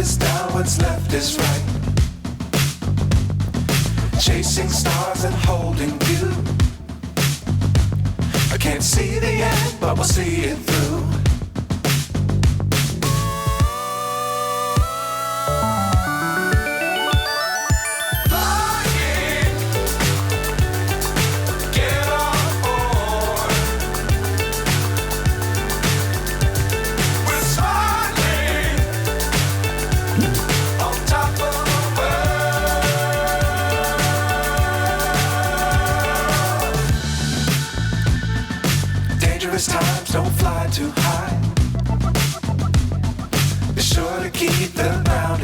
is down, what's left is right. Chasing stars and holding you. I can't see the end, but we'll see it through. Dangerous times, don't fly too high. Be sure to keep the mountains